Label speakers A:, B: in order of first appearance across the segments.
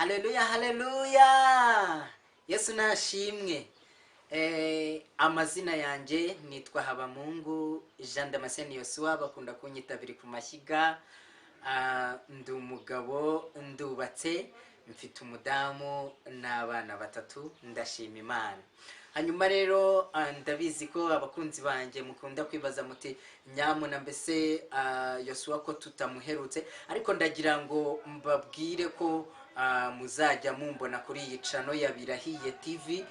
A: Haleluya, haleluya. Yesu nashimwe. Amazina yanjye nitwa Habamungu Jean Damascene Yosua, bakunda kunyitabira ku mashyiga. Ndi umugabo, ndubatse, mfite umudamu n'abana batatu, ndashima Imana. Hanyuma rero ndabizi ko abakunzi banjye mukunda kwibaza muti nyamuna mbese Yosua ko tutamuherutse, ariko ndagira ngo mbabwire ko muzajya mumbona kuri iyi channel ya Birahiye TV.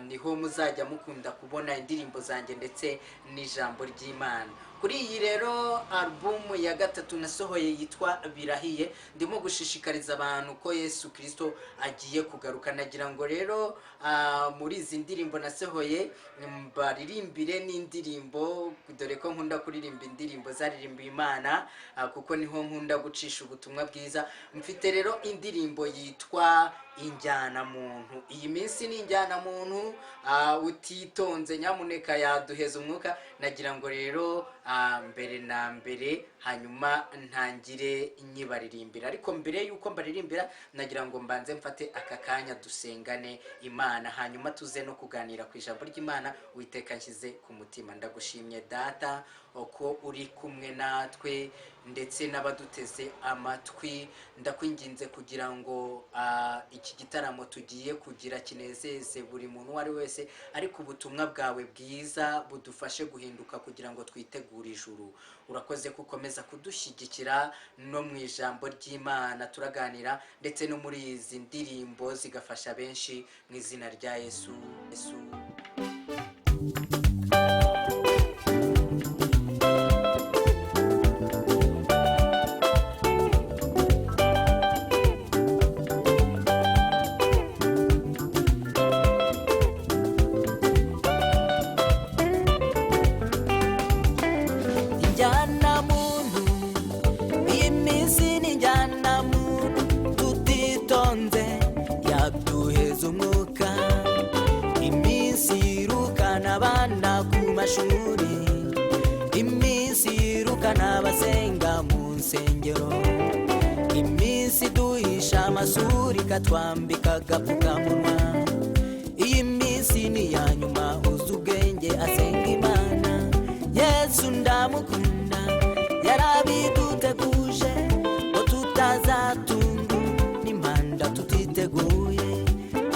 A: Niho muzajya mukunda kubona indirimbo zanjye ndetse n'ijambo ry'Imana. Kuri iyi rero album ya gatatu nasohoye yitwa Birahiye, ndimo gushishikariza abantu ko Yesu Kristo agiye kugaruka. Nagira ngo rero muri izi ndirimbo nasohoye baririmbire n'indirimbo, dore ko nkunda kuririmba indirimbo zaririmbiye Imana, kuko niho nkunda gucisha ubutumwa bwiza. Mfite rero indirimbo yitwa Injyana muntu. Iyi minsi ni injyana muntu, utitonze nyamuneka yaduheza umwuka. Nagira ngo rero mbere na mbere hanyuma ntangire nyibaririmbira, ariko mbere yuko mbaririmbira nagira ngo mbanze mfate aka kanya dusengane Imana, hanyuma tuze no kuganira ku ijambo ry'Imana Uwiteka nshyize ku mutima. Ndagushimye Data uko uri kumwe natwe ndetse n'abaduteze amatwi. Ndakwinginze kugira ngo iki gitaramo tugiye kugira kinezeze buri muntu wari wese, ariko ubutumwa bwawe bwiza budufashe guhinduka kugira ngo twitegure ijuru. Urakoze gukomeza kudushyigikira no mu ijambo ry'Imana turaganira, ndetse no muri izi ndirimbo zigafasha benshi, mu izina rya Yesu. Iminsi irukana abasenga mu nsengero, iminsi duhisha amasuri katwambika agapfukamunwa. Iyi minsi ni ya nyuma, uzi ubwenge asenga Imana. Yesu ndamukunda, yarabiduteguje ngo tutazatungwa n'impanda tutiteguye.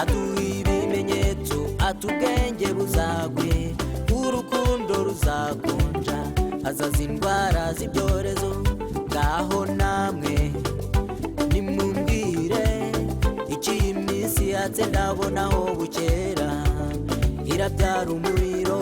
A: Aduha ibimenyetso, atubwenge buzagwe, urukundo ruzakonja, azaza indwara z'ibyorezo. Ngaho namwe nimumbwire, iki iminsi yatse ndabonaho bukera, irabyara umuriro.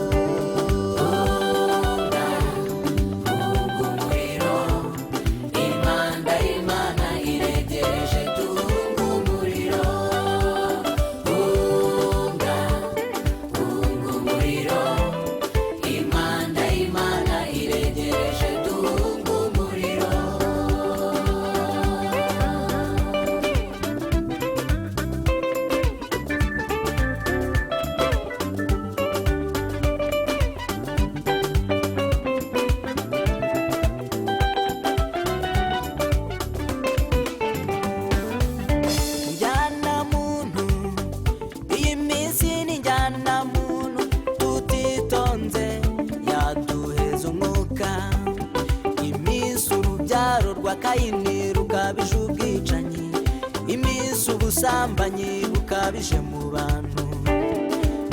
A: Kayini rukabije ubwicanyi, iminsi ubusambanyi bukabije mu bantu,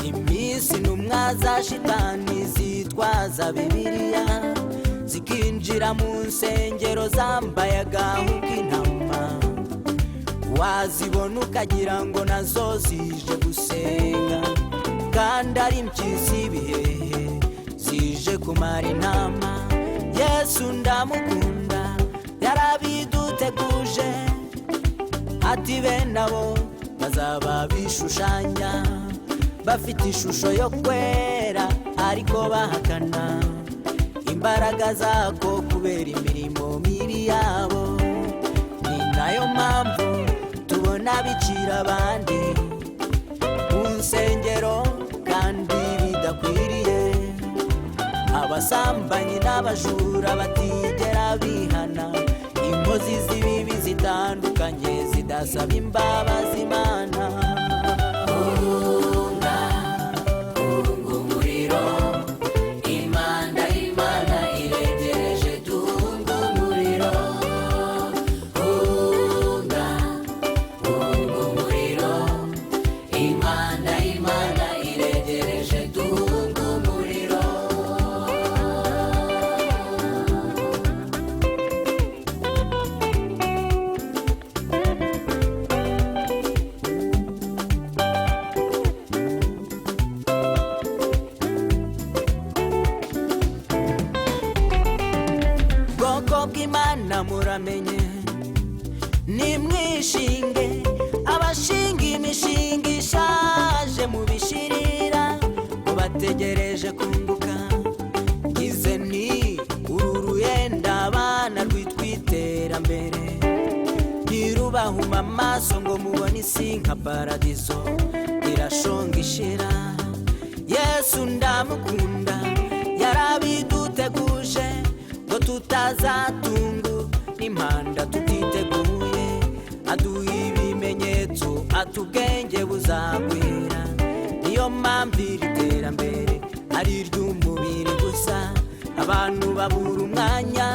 A: iminsi intumwa za shitani zitwaza Bibiliya zikinjira mu nsengero zambaye agahu k'intama. Wazibona ukagira ngo nazo zije gusenga, kandi ari impyisi ibihehe zije kumara intama. Yesu ndamukunda, yarabiduteguje, ati bene abo bazaba bishushanya, bafite ishusho yo kwera ariko bahakana imbaraga zako kubera imirimo mibi yabo. Ni nayo mpamvu tubona bicira abandi mu nsengero kandi bidakwiriye, abasambanyi n'abajura batigera bihana.
B: inkozi z'ibibi zitandukanye zidasaba imbabazi Imana. Hunga umuriro, Imana iregereje, duhunga umuriro. Hunga umuriro, Imana iregereje, duhunga umuriro. Bwoko bw'Imana muramenye, nimwishinge abashinga imishinga ishaje mubishirira, mubategereje kunguka. Ngize ni uru ruyenda abana rwitwiterambere, ntirubahuma amaso ngo mubone isi nka paradizo irashonga ishira. Yesu ndamukunda, yarabiduteguje ngo tutazatungu n'impanda tutiteguye, aduha ibimenyetso atubwenge buzagwira. Niyo mpamvu iri terambere ari iry'umubiri gusa, abantu babura umwanya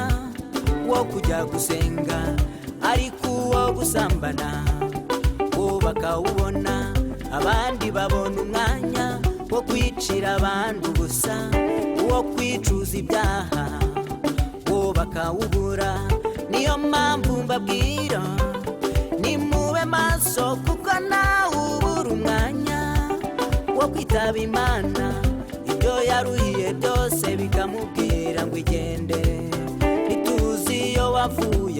B: wo kujya gusenga, ariko uwo gusambana wo bakawubona. Abandi babona umwanya wo kwicira abandi ubusa, uwo kwicuza ibyaha wo bakawubura. Niyo mpamvu mbabwira nimube maso, kuko nawe ubura umwanya wo kwitaba Imana. Ibyo yaruhiye byose bikamubwira ngo igendere, ntituzi iyo wavuye